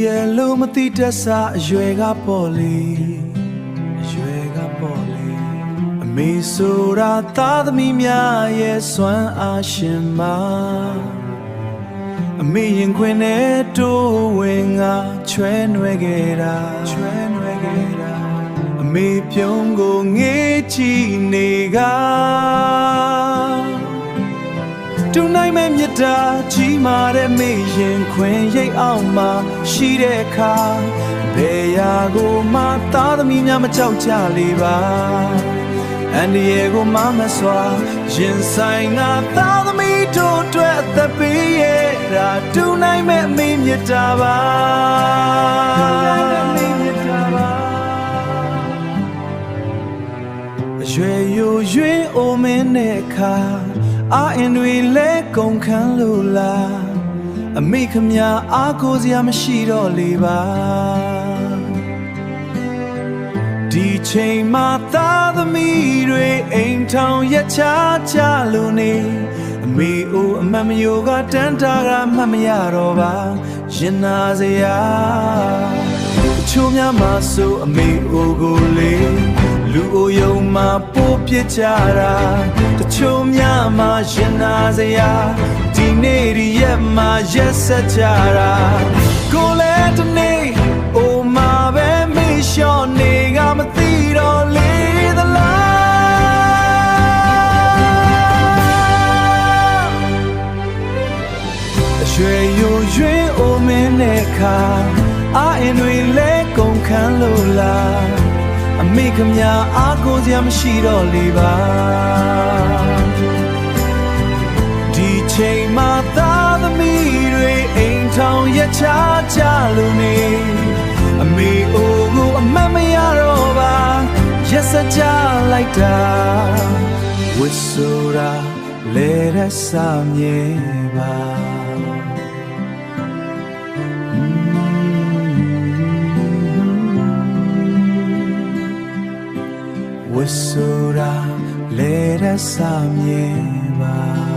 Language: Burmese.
Yellow matita sa juega poli juega poli me sura ta mi mya ye swan a shin ma me yin kwin ne to wen nga chwe nwe ge da me pyong go nge chi ne gaတူနိုင်မဲ့မြတ်တာကြီးမာတဲ့မေရင်ခွင်ရိတ်အောင်မှာရှိတဲ့အခါဘယ်ရာကိုမှသားသမီးများမကြောက်ကြလေပါအန်ဒီယေကိုမမစွာရင်ဆိုင်ငါသားသမီးတို့အတွက်အသက်ပေးရတာတူနိုင်မဲ့မေမြတ်တာပါအရွယ်ရိုးရွေးအိုမင်းတဲ့အခါအာအင်တွေလဲကုန်ခန်းလို့လားအမိခမအားကိုစရာမရှိတော့လေပါဒီချိန်မှာသားသမီးတွေအိမ်ထောင်ရချကြလို့နေအမေအိုအမမယိုကတန်းတာကမှတ်မရတော့ပါရင်နာစရာတချို့များမှာဆိုအမေအိုကိုလေလူအိုယုံမှာပိုးပြစ်ကြတာတချို့များမှာရင်နာစရာဒီနေ့ဒီရက်မှာရက်ဆက်ကြတာကိုလည်းတနေ့အိုမှာပဲမေ့လျှော့နေကမသိတော့လေသလားအရွယ်ရိုးရွေးအိုမင်းတဲ့ခါအာအင်တွေလဲကုန်ခန်းလို့လားအမေခမအားကိုစရာမရှိတော့လေပါဒီချိန်မှာသားသမီးတွေအိမ်ထောင်ရချကြလို့နေအမေအိုကိုအမတ်မရတော့ပါရက်စကြလိုက်တာဝစ်ဆိုတာလဲရစမြေပါဝစ်ဆိုတာလဲရစမြေပါ